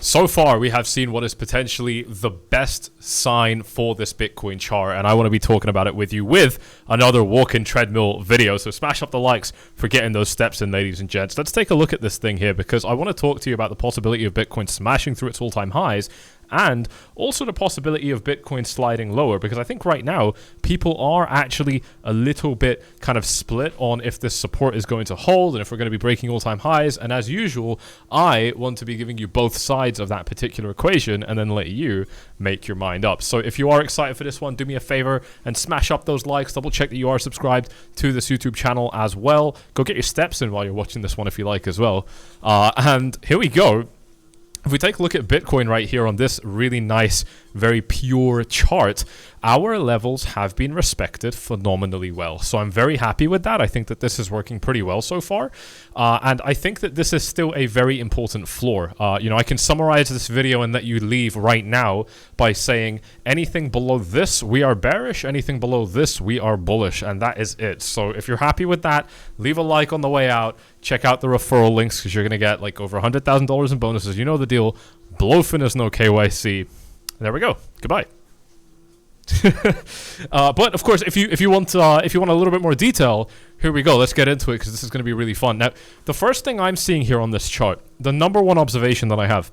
So far, we have seen what is potentially the best sign for this Bitcoin chart, and I want to be talking about it with you with another walk-in treadmill video. So smash up the likes for getting those steps in, ladies and gents. Let's take a look at this thing here, because I want to talk to you about the possibility of Bitcoin smashing through its all-time highs, and also the possibility of Bitcoin sliding lower, because I think right now people are actually a little bit kind of split on if this support is going to hold and if we're going to be breaking all-time highs. And as usual, I want to be giving you both sides of that particular equation and then let you make your mind up. So if you are excited for this one, do me a favor and smash up those likes. Double check that you are subscribed to this YouTube channel as well. Go get your steps in while you're watching this one if you like as well. And here we go. If we take a look at Bitcoin right here on this really nice, very pure chart, our levels have been respected phenomenally well. So I'm very happy with that. I think that this is working pretty well so far. And I think that this is still a very important floor. I can summarize this video and let you leave right now by saying anything below this, we are bearish. Anything below this, we are bullish. And that is it. So if you're happy with that, leave a like on the way out. Check out the referral links because you're going to get like over $100,000 in bonuses. You know the deal. Blowfin is no KYC. There we go. Goodbye. But of course, if you want a little bit more detail, here we go. Let's get into it because this is going to be really fun. Now, the first thing I'm seeing here on this chart, the number one observation that I have,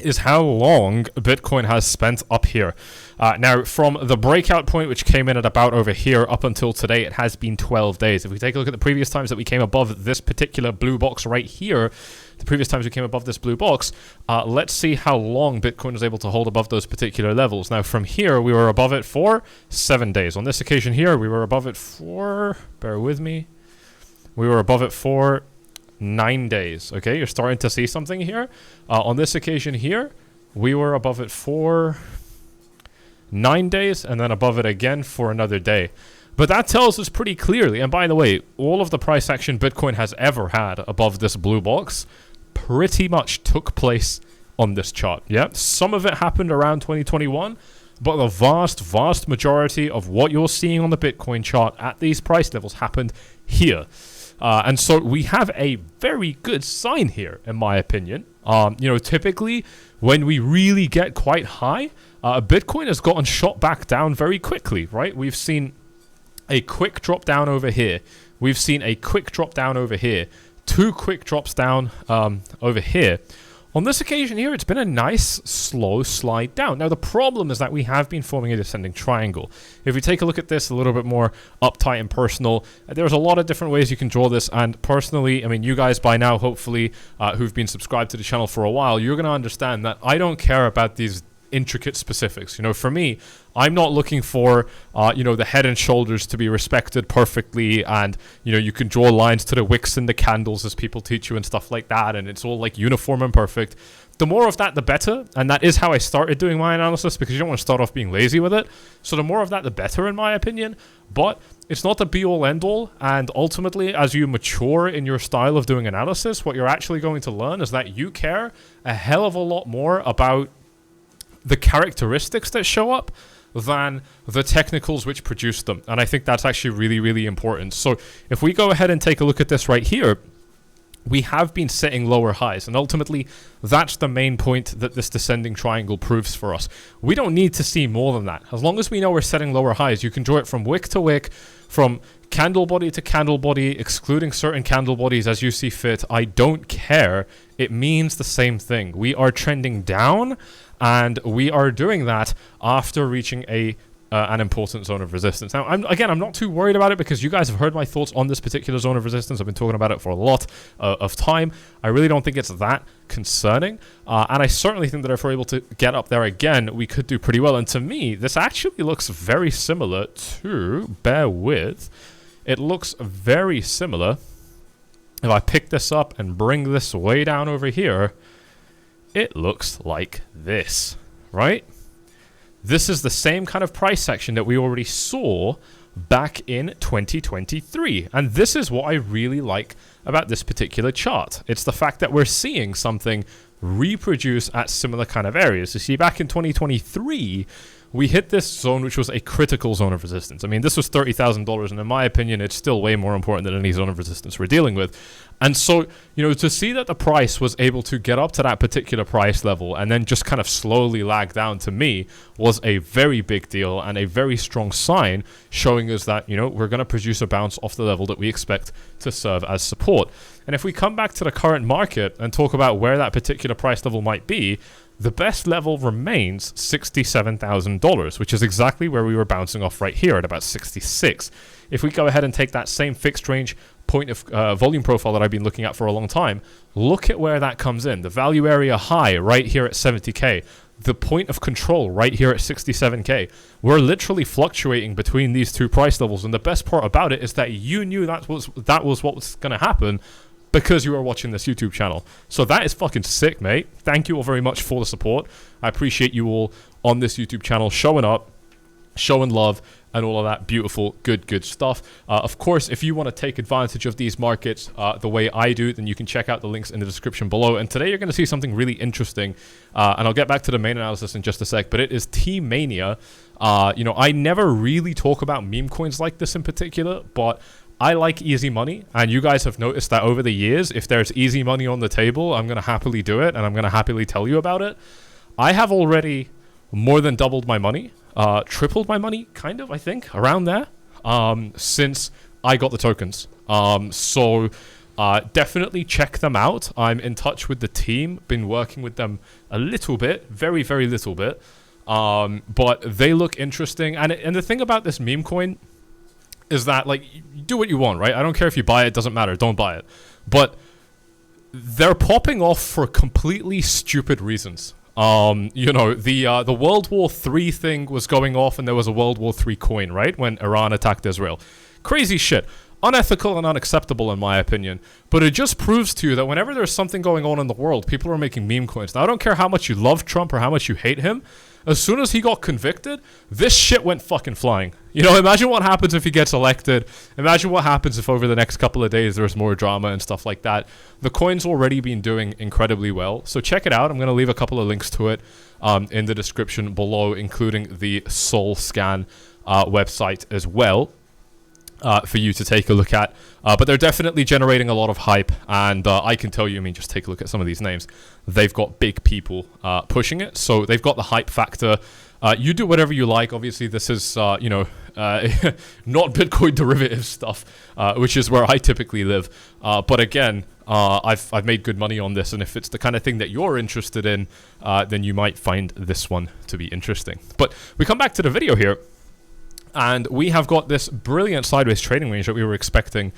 is how long Bitcoin has spent up here. Now, from the breakout point, which came in at about over here, up until today, it has been 12 days. If we take a look at the previous times that we came above this particular blue box right here, the previous times we came above this blue box, let's see how long Bitcoin was able to hold above those particular levels. Now, from here, we were above it for 7 days. On this occasion here, we were above it for, bear with me, we were above it for 9 days. Okay, you're starting to see something here. On this occasion here, we were above it for 9 days and then above it again for another day. But that tells us pretty clearly, and by the way, all of the price action Bitcoin has ever had above this blue box pretty much took place on this chart. Yeah, some of it happened around 2021, but the vast majority of what you're seeing on the Bitcoin chart at these price levels happened here. And so we have a very good sign here, in my opinion. Typically, when we really get quite high, Bitcoin has gotten shot back down very quickly, right? We've seen a quick drop down over here. We've seen a quick drop down over here. 2 quick drops down over here. On this occasion here, it's been a nice, slow slide down. Now, the problem is that we have been forming a descending triangle. If we take a look at this a little bit more uptight and personal, there's a lot of different ways you can draw this. And personally, I mean, you guys by now, hopefully, who've been subscribed to the channel for a while, you're going to understand that I don't care about these intricate specifics. For me, I'm not looking for the head and shoulders to be respected perfectly, and you can draw lines to the wicks and the candles as people teach you and stuff like that, and it's all like uniform and perfect. The more of that, the better, and that is how I started doing my analysis, because you don't want to start off being lazy with it. So the more of that, the better, in my opinion. But it's not the be-all, end-all, and ultimately, as you mature in your style of doing analysis, what you're actually going to learn is that you care a hell of a lot more about the characteristics that show up than the technicals which produce them. And I think that's actually really, really important. So if we go ahead and take a look at this right here, we have been setting lower highs, and ultimately that's the main point that this descending triangle proves for us. We don't need to see more than that. As long as we know we're setting lower highs, you can draw it from wick to wick, from candle body to candle body, excluding certain candle bodies as you see fit. I don't care. It means the same thing. We are trending down, and we are doing that after reaching an important zone of resistance. Now, I'm not too worried about it because you guys have heard my thoughts on this particular zone of resistance. I've been talking about it for a lot of time. I really don't think it's that concerning. And I certainly think that if we're able to get up there again, we could do pretty well. And to me, this actually looks very similar to, bear with, it looks very similar. If I pick this up and bring this way down over here, it looks like this, right? This is the same kind of price action that we already saw back in 2023. And this is what I really like about this particular chart. It's the fact that we're seeing something reproduce at similar kind of areas. You see, back in 2023, we hit this zone, which was a critical zone of resistance. I mean, this was $30,000, and in my opinion, it's still way more important than any zone of resistance we're dealing with. And so, you know, to see that the price was able to get up to that particular price level and then just kind of slowly lag down, to me, was a very big deal and a very strong sign showing us that, you know, we're going to produce a bounce off the level that we expect to serve as support. And if we come back to the current market and talk about where that particular price level might be, the best level remains $67,000, which is exactly where we were bouncing off right here at about 66. If we go ahead and take that same fixed range point of volume profile that I've been looking at for a long time, look at where that comes in. The value area high right here at 70K. The point of control right here at 67K. We're literally fluctuating between these two price levels, and the best part about it is that you knew that was what was going to happen because you are watching this YouTube channel. So that is fucking sick, mate. Thank you all very much for the support. I appreciate you all on this YouTube channel showing up, showing love, and all of that beautiful, good stuff. Of course, if you want to take advantage of these markets the way I do, then you can check out the links in the description below. And today you're going to see something really interesting, and I'll get back to the main analysis in just a sec, but it is T-Mania. You know, I never really talk about meme coins like this in particular, but I like easy money, and you guys have noticed that over the years, if there's easy money on the table, I'm going to happily do it, and I'm going to happily tell you about it. I have already more than doubled my money, tripled my money, kind of, I think, around there, since I got the tokens. So definitely check them out. I'm in touch with the team, been working with them a little bit, very, very little bit, but they look interesting. And the thing about this meme coin is that, like, you do what you want, right? I don't care if you buy it, doesn't matter, don't buy it. But they're popping off for completely stupid reasons. You know, the World War III thing was going off, and there was a World War III coin, right? When Iran attacked Israel. Crazy shit. Unethical and unacceptable in my opinion. But it just proves to you that whenever there's something going on in the world, people are making meme coins. Now, I don't care how much you love Trump or how much you hate him. As soon as he got convicted, this shit went fucking flying. You know, imagine what happens if he gets elected. Imagine what happens if over the next couple of days there's more drama and stuff like that. The coin's already been doing incredibly well. So check it out. I'm going to leave a couple of links to it in the description below, including the Soul Scan website as well. For you to take a look at, but they're definitely generating a lot of hype, and I can tell you, I mean, just take a look at some of these names. They've got big people pushing it, so they've got the hype factor. You do whatever you like. Obviously, this is, you know, not Bitcoin derivative stuff, which is where I typically live. But again, I've made good money on this, and if it's the kind of thing that you're interested in, then you might find this one to be interesting. But we come back to the video here. And we have got this brilliant sideways trading range that we were expecting,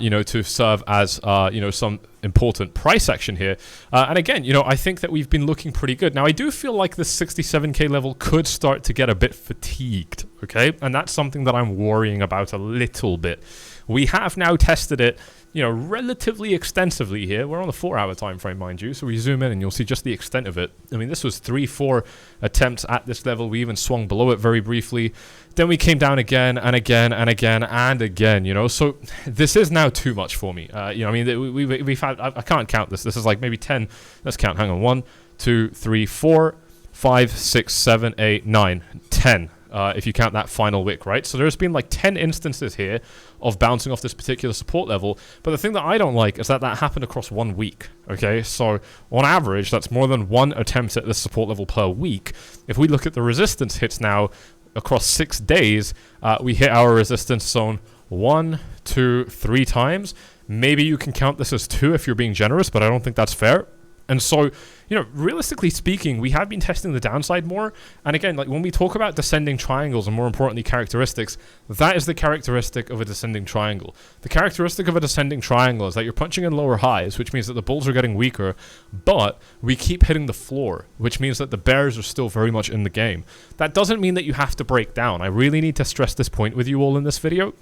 you know, to serve as, you know, some important price action here. And again, you know, I think that we've been looking pretty good. Now, I do feel like this 67K level could start to get a bit fatigued, okay? And that's something that I'm worrying about a little bit. We have now tested it, you know, relatively extensively here. We're on the 4-hour time frame, mind you, so we zoom in and you'll see just the extent of it. I mean, this was 3-4 attempts at this level. We even swung below it very briefly. Then we came down again and again and again and again, you know. So this is now too much for me. You know, I mean, we've had, I can't count this. This is like maybe 10. Let's count. Hang on. 1, 2, 3, 4, 5, 6, 7, 8, 9, 10. If you count that final wick, right? So there's been like 10 instances here of bouncing off this particular support level. But the thing that I don't like is that that happened across 1 week, okay? So on average, that's more than 1 attempt at this support level per week. If we look at the resistance hits now across 6 days, we hit our resistance zone 1, 2, 3 times. Maybe you can count this as 2 if you're being generous, but I don't think that's fair. And so, you know, realistically speaking, we have been testing the downside more. And again, like when we talk about descending triangles and more importantly characteristics, that is the characteristic of a descending triangle. The characteristic of a descending triangle is that you're punching in lower highs, which means that the bulls are getting weaker, but we keep hitting the floor, which means that the bears are still very much in the game. That doesn't mean that you have to break down. I really need to stress this point with you all in this video.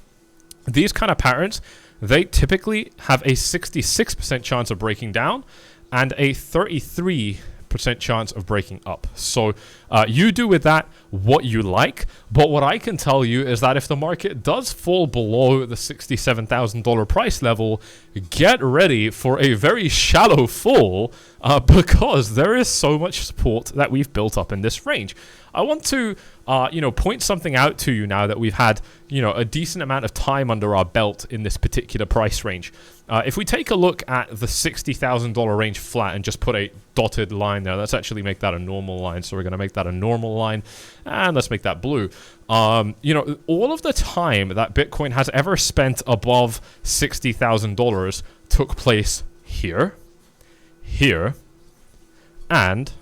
These kind of patterns, they typically have a 66% chance of breaking down and a 33% chance of breaking up. So you do with that what you like, but what I can tell you is that if the market does fall below the $67,000 price level, get ready for a very shallow fall because there is so much support that we've built up in this range. I want to, point something out to you now that we've had, a decent amount of time under our belt in this particular price range. If we take a look at the $60,000 range flat and just put a dotted line there, let's actually make that a normal line. So we're going to make that a normal line, and let's make that blue. All of the time that Bitcoin has ever spent above $60,000 took place here, here, and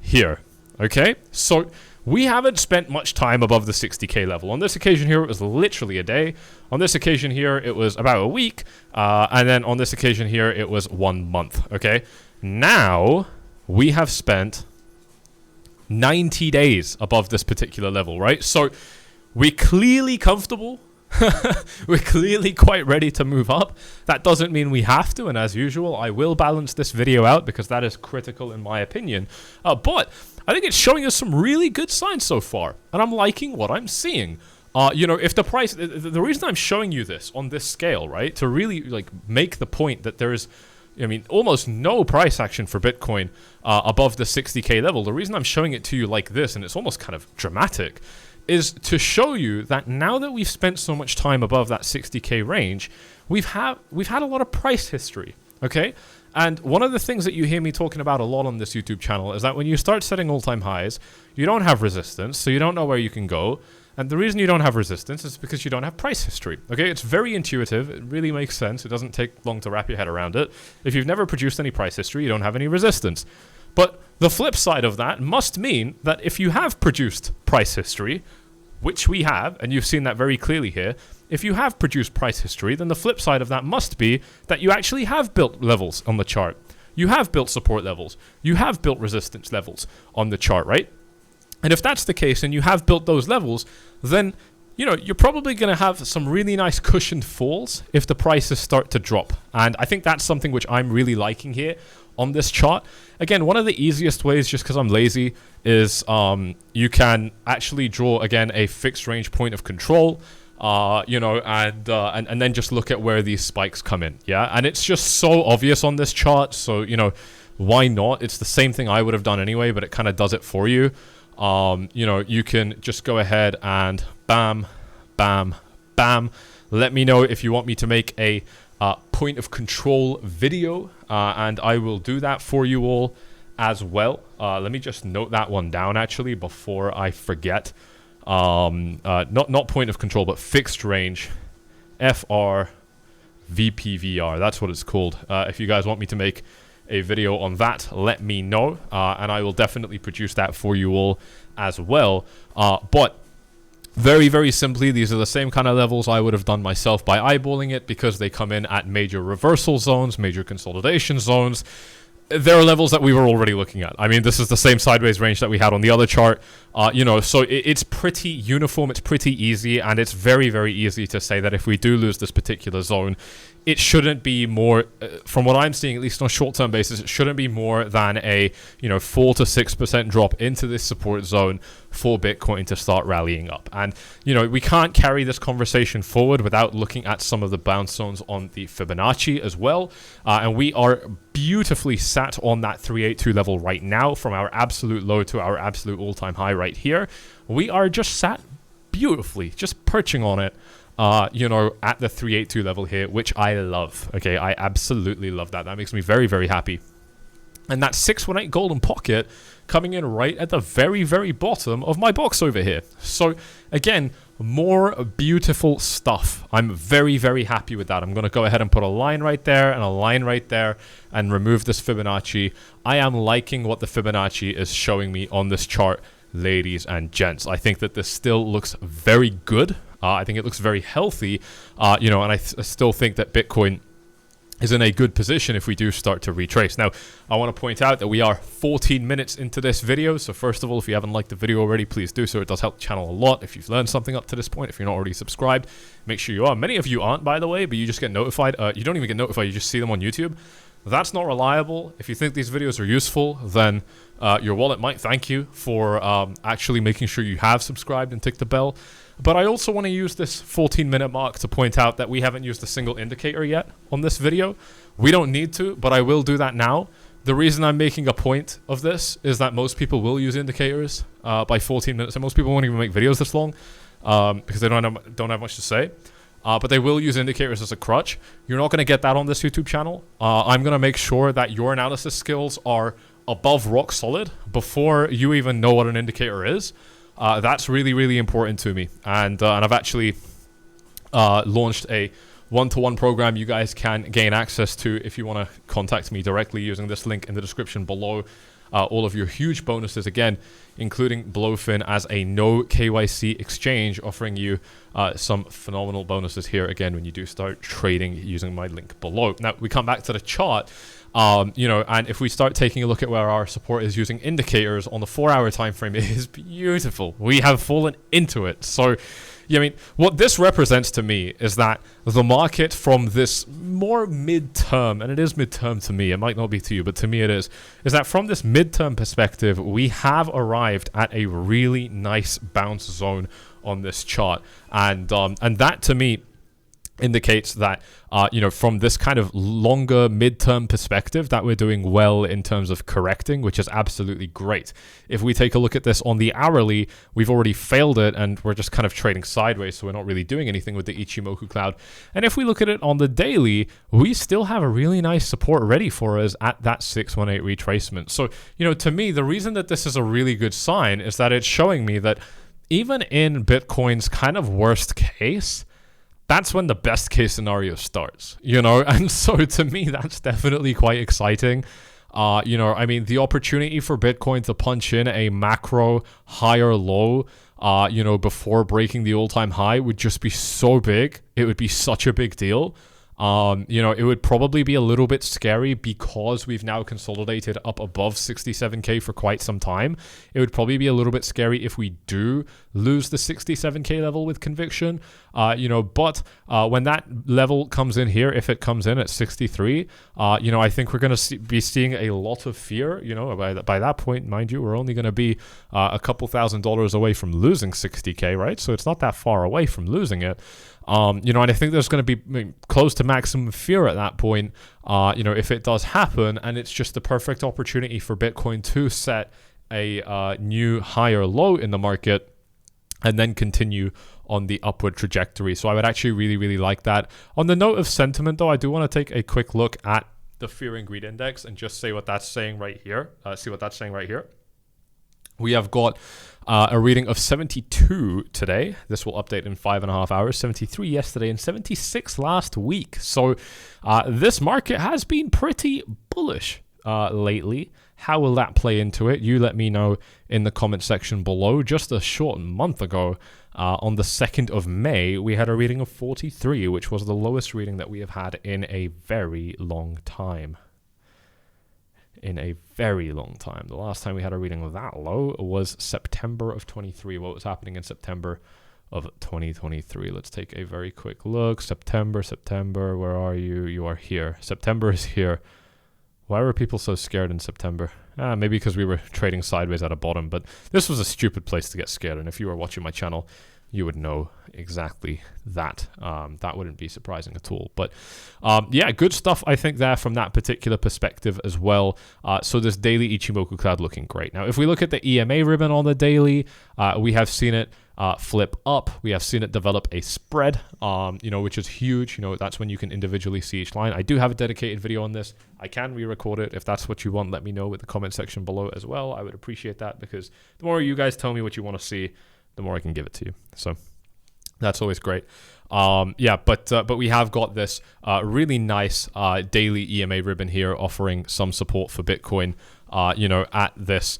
here. Okay, so we haven't spent much time above the 60k level. On this occasion here, it was literally a day. On this occasion here, it was about a week. And then on this occasion here, it was 1 month. Okay, now we have spent 90 days above this particular level, right? So we're clearly comfortable. We're clearly quite ready to move up. That doesn't mean we have to, and as usual, I will balance this video out because that is critical in my opinion. But I think it's showing us some really good signs so far, and I'm liking what I'm seeing. If the price, the reason I'm showing you this on this scale, right, to really make the point that there is, almost no price action for Bitcoin above the 60k level. The reason I'm showing it to you like this, and it's almost kind of dramatic, is to show you that now that we've spent so much time above that 60k range, we've had a lot of price history, okay? And one of the things that you hear me talking about a lot on this YouTube channel is that when you start setting all-time highs, you don't have resistance, so you don't know where you can go. And the reason you don't have resistance is because you don't have price history, okay? It's very intuitive. It really makes sense. It doesn't take long to wrap your head around it. If you've never produced any price history, you don't have any resistance. But the flip side of that must mean that if you have produced price history, which we have, and you've seen that very clearly here, if you have produced price history, then the flip side of that must be that you actually have built levels on the chart. You have built support levels. You have built resistance levels on the chart, right? And if that's the case and you have built those levels, then you're probably going to have some really nice cushioned falls if the prices start to drop. And I think that's something which I'm really liking here on this chart. Again, one of the easiest ways, just because I'm lazy, is you can actually draw, again, a fixed range point of control, and then just look at where these spikes come in, yeah? And it's just so obvious on this chart, so, why not? It's the same thing I would have done anyway, but it kind of does it for you. You can just go ahead and bam, bam, bam. Let me know if you want me to make a point of control video, and I will do that for you all as well. Let me just note that one down actually before I forget. Not point of control, but fixed range, FR, VPVR. That's what it's called. If you guys want me to make a video on that, let me know, and I will definitely produce that for you all as well. But very, very simply, these are the same kind of levels I would have done myself by eyeballing it, because they come in at major reversal zones, major consolidation zones. There are levels that we were already looking at. This is the same sideways range that we had on the other chart. So it's pretty uniform, it's pretty easy, and it's very, very easy to say that if we do lose this particular zone, it shouldn't be more, from what I'm seeing, at least on a short-term basis, it shouldn't be more than a 4 to 6% drop into this support zone for Bitcoin to start rallying up. And we can't carry this conversation forward without looking at some of the bounce zones on the Fibonacci as well. And we are beautifully sat on that 382 level right now, from our absolute low to our absolute all-time high right here. We are just sat beautifully, just perching on it. At the 382 level here, which I love. Okay, I absolutely love that. That makes me very, very happy. And that 618 golden pocket coming in right at the very, very bottom of my box over here. So again, more beautiful stuff. I'm very, very happy with that. I'm going to go ahead and put a line right there and a line right there and remove this Fibonacci. I am liking what the Fibonacci is showing me on this chart, ladies and gents. I think that this still looks very good. I think it looks very healthy, and I still think that Bitcoin is in a good position if we do start to retrace. Now, I want to point out that we are 14 minutes into this video, so first of all, if you haven't liked the video already, please do so. It does help the channel a lot. If you've learned something up to this point, if you're not already subscribed, make sure you are. Many of you aren't, by the way, but you just get notified. You don't even get notified, you just see them on YouTube. That's not reliable. If you think these videos are useful, then your wallet might thank you for actually making sure you have subscribed and ticked the bell. But I also want to use this 14-minute mark to point out that we haven't used a single indicator yet on this video. We don't need to, but I will do that now. The reason I'm making a point of this is that most people will use indicators by 14 minutes, and most people won't even make videos this long because they don't have much to say. But they will use indicators as a crutch. You're not going to get that on this YouTube channel. I'm going to make sure that your analysis skills are above rock solid before you even know what an indicator is. That's really, really important to me. And I've actually launched a one-to-one program you guys can gain access to if you want to contact me directly using this link in the description below. All of your huge bonuses, again, including Blowfin as a no KYC exchange, offering you some phenomenal bonuses here, again, when you do start trading using my link below. Now, we come back to the chart, and if we start taking a look at where our support is using indicators on the 4-hour time frame, it is beautiful. We have fallen into it. So, yeah, I mean, what this represents to me is that the market from this more midterm, and it is midterm to me, it might not be to you, but to me it is that from this midterm perspective, we have arrived at a really nice bounce zone on this chart. And that to me indicates that, from this kind of longer midterm perspective, that we're doing well in terms of correcting, which is absolutely great. If we take a look at this on the hourly, we've already failed it, and we're just kind of trading sideways, so we're not really doing anything with the Ichimoku cloud. And if we look at it on the daily, we still have a really nice support ready for us at that 618 retracement. So, to me, the reason that this is a really good sign is that it's showing me that even in Bitcoin's kind of worst case, that's when the best case scenario starts, and so to me, that's definitely quite exciting. I mean, the opportunity for Bitcoin to punch in a macro higher low, before breaking the all-time high would just be so big. It would be such a big deal. It would probably be a little bit scary because we've now consolidated up above 67K for quite some time. It would probably be a little bit scary if we do lose the 67K level with conviction, but when that level comes in here, if it comes in at 63, I think we're going to be seeing a lot of fear. By that point, mind you, we're only going to be a couple $1,000s away from losing 60K, right? So it's not that far away from losing it. And I think there's going to be close to maximum fear at that point, if it does happen, and it's just the perfect opportunity for Bitcoin to set a new higher low in the market and then continue on the upward trajectory. So I would actually really, really like that. On the note of sentiment, though, I do want to take a quick look at the Fear and Greed Index and just say what that's saying right here. We have got a reading of 72 today. This will update in 5.5 hours. 73 yesterday and 76 last week. So this market has been pretty bullish lately. How will that play into it? You let me know in the comment section below. Just a short month ago, on the 2nd of May, we had a reading of 43, which was the lowest reading that we have had in a very long time. The last time we had a reading that low was September of 23. What was happening in September of 2023? Let's take a very quick look. September, where are you? You are here. September is here. Why were people so scared in September? Maybe because we were trading sideways at a bottom, but this was a stupid place to get scared, and if you were watching my channel, you would know exactly that. That wouldn't be surprising at all. But yeah, good stuff, I think, there from that particular perspective as well. So this daily Ichimoku cloud looking great. Now, if we look at the EMA ribbon on the daily, we have seen it flip up. We have seen it develop a spread, which is huge. That's when you can individually see each line. I do have a dedicated video on this. I can re-record it. If that's what you want, let me know with the comment section below as well. I would appreciate that, because the more you guys tell me what you want to see, the more I can give it to you. So that's always great. But we have got this really nice daily EMA ribbon here offering some support for Bitcoin, at this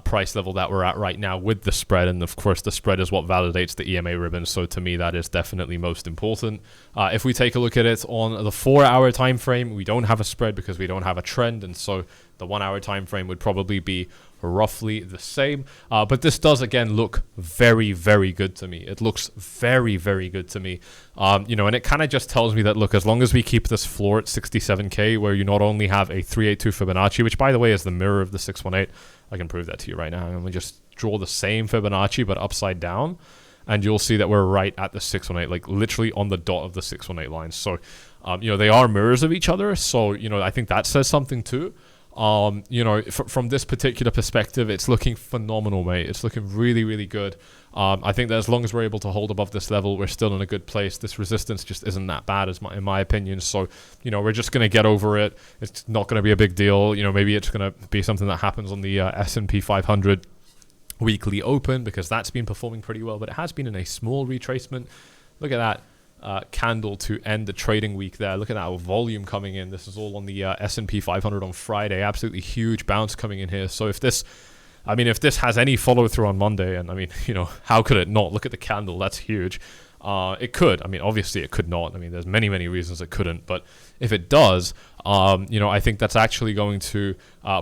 price level that we're at right now with the spread. And of course, the spread is what validates the EMA ribbon. So to me, that is definitely most important. If we take a look at it on the 4-hour time frame, we don't have a spread because we don't have a trend. And so the 1-hour time frame would probably be roughly the same, but this does again look very, very good to me. It looks very, very good to me, and it kind of just tells me that, look, as long as we keep this floor at 67K, where you not only have a 382 Fibonacci, which by the way is the mirror of the 618, I can prove that to you right now. I'm going to just draw the same Fibonacci but upside down, and you'll see that we're right at the 618, like literally on the dot of the 618 line. So they are mirrors of each other, so I think that says something too. You know, from this particular perspective, it's looking phenomenal, mate. It's looking really, really good. I think that as long as we're able to hold above this level, we're still in a good place. This resistance just isn't that bad, in my opinion. So, you know, we're just going to get over it. It's not going to be a big deal. You know, maybe it's going to be something that happens on the S&P 500 weekly open, because that's been performing pretty well. But it has been in a small retracement. Look at that. Candle to end the trading week there. Look at that volume coming in. This is all on the S&P 500 on Friday. Absolutely huge bounce coming in here. So if this has any follow through on Monday, and I mean, you know, how could it not? Look at the candle. That's huge. It could. I mean, obviously it could not. I mean, there's many, many reasons it couldn't. But if it does, you know, I think that's actually going to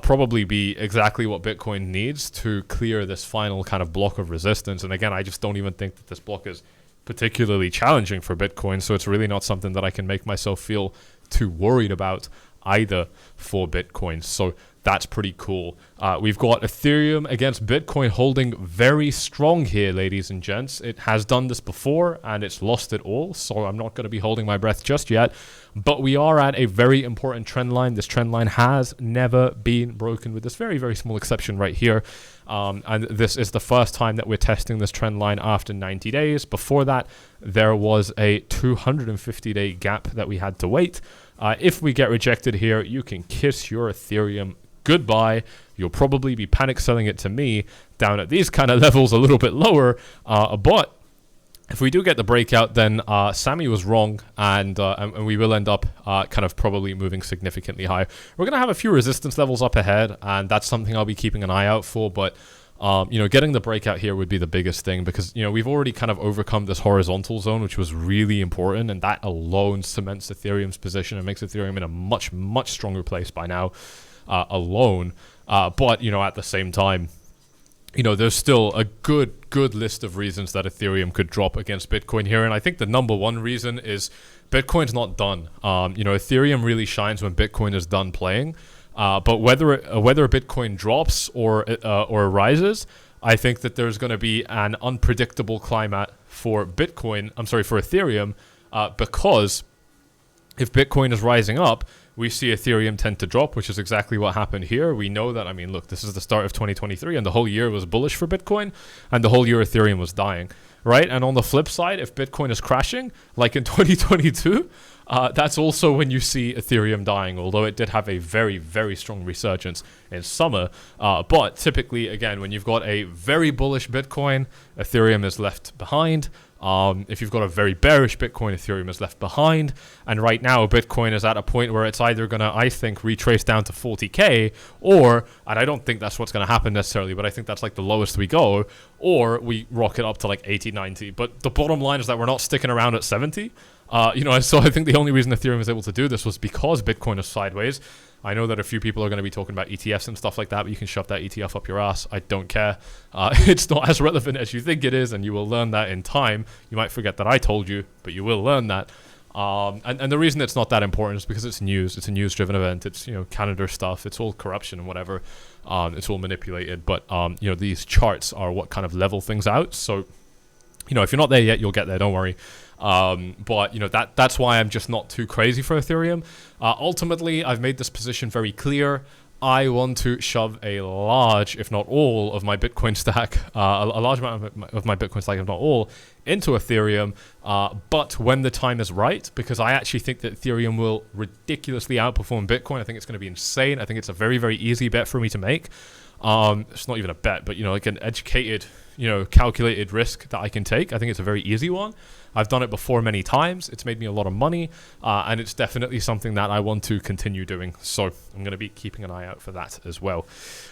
probably be exactly what Bitcoin needs to clear this final kind of block of resistance. And again, I just don't even think that this block is particularly challenging for Bitcoin, so it's really not something that I can make myself feel too worried about either for Bitcoin. So that's pretty cool. We've got Ethereum against Bitcoin holding very strong here, ladies and gents. It has done this before and it's lost it all, so I'm not going to be holding my breath just yet. But we are at a very important trend line. This trend line has never been broken, with this very, very small exception right here. And this is the first time that we're testing this trend line after 90 days. Before that, there was a 250-day gap that we had to wait. If we get rejected here, you can kiss your Ethereum goodbye. You'll probably be panic selling it to me down at these kind of levels a little bit lower. But if we do get the breakout, then Sammy was wrong, and we will end up kind of probably moving significantly higher. We're going to have a few resistance levels up ahead, and that's something I'll be keeping an eye out for. But you know, getting the breakout here would be the biggest thing, because, you know, we've already kind of overcome this horizontal zone, which was really important, and that alone cements Ethereum's position and makes Ethereum in a much, much stronger place by now alone. But, you know, at the same time, you know, there's still a good list of reasons that Ethereum could drop against Bitcoin here. And I think the number one reason is Bitcoin's not done. You know, Ethereum really shines when Bitcoin is done playing. But whether Bitcoin drops or rises, I think that there's going to be an unpredictable climate for Ethereum, because if Bitcoin is rising up, we see Ethereum tend to drop, which is exactly what happened here. We know that, I mean, look, this is the start of 2023, and the whole year was bullish for Bitcoin, and the whole year Ethereum was dying, right? And on the flip side, if Bitcoin is crashing, like in 2022, that's also when you see Ethereum dying, although it did have a very, very strong resurgence in summer. But typically, again, when you've got a very bullish Bitcoin, Ethereum is left behind. If you've got a very bearish Bitcoin, Ethereum is left behind. And right now, Bitcoin is at a point where it's either going to, I think, retrace down to 40K, or, and I don't think that's what's going to happen necessarily, but I think that's like the lowest we go, or we rocket up to like 80, 90. But the bottom line is that we're not sticking around at 70. You know, so I think the only reason Ethereum was able to do this was because Bitcoin is sideways. I know that a few people are going to be talking about ETFs and stuff like that, but you can shove that ETF up your ass. I don't care. It's not as relevant as you think it is, and you will learn that in time. You might forget that I told you, but you will learn that. And the reason it's not that important is because it's news. It's a news-driven event. It's, you know, Canada stuff. It's all corruption and whatever. It's all manipulated. But, you know, these charts are what kind of level things out. So, you know, if you're not there yet, you'll get there. Don't worry. But, you know, that's why I'm just not too crazy for Ethereum. Ultimately, I've made this position very clear. I want to shove a large, if not all, of my Bitcoin stack, a large amount of my Bitcoin stack, if not all, into Ethereum. But when the time is right, because I actually think that Ethereum will ridiculously outperform Bitcoin. I think it's going to be insane. I think it's a very, very easy bet for me to make. It's not even a bet, but, you know, like an educated, you know, calculated risk that I can take. I think it's a very easy one. I've done it before many times. It's made me a lot of money, and it's definitely something that I want to continue doing. So I'm going to be keeping an eye out for that as well.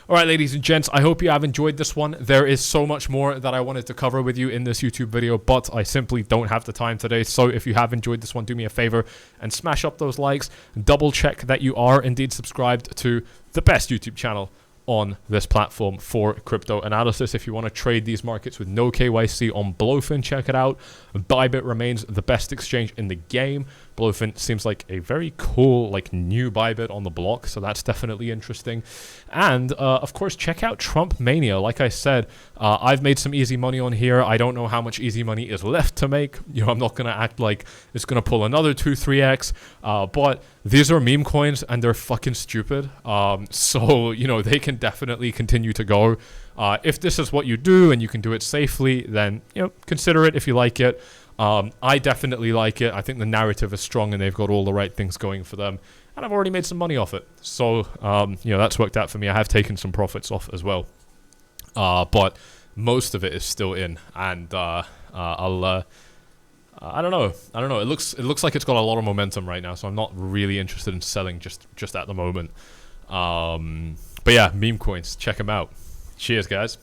All right, ladies and gents, I hope you have enjoyed this one. There is so much more that I wanted to cover with you in this YouTube video, but I simply don't have the time today. So if you have enjoyed this one, do me a favor and smash up those likes. Double check that you are indeed subscribed to the best YouTube channel on this platform for crypto analysis. If you want to trade these markets with no KYC on Blowfin, check it out. Bybit remains the best exchange in the game. Blowfin seems like a very cool, like, new Bybit on the block, so that's definitely interesting. And of course, check out Trump Mania. Like I said, I've made some easy money on here. I don't know how much easy money is left to make. You know, I'm not gonna act like it's gonna pull another 2-3x, but these are meme coins and they're fucking stupid. So you know, they can definitely continue to go. If this is what you do and you can do it safely, then, you know, consider it if you like it. I definitely like it. I think the narrative is strong and they've got all the right things going for them. And I've already made some money off it. So, you know, that's worked out for me. I have taken some profits off as well. But most of it is still in. And I don't know. It looks like it's got a lot of momentum right now. So I'm not really interested in selling just at the moment. But yeah, meme coins. Check them out. Cheers, guys.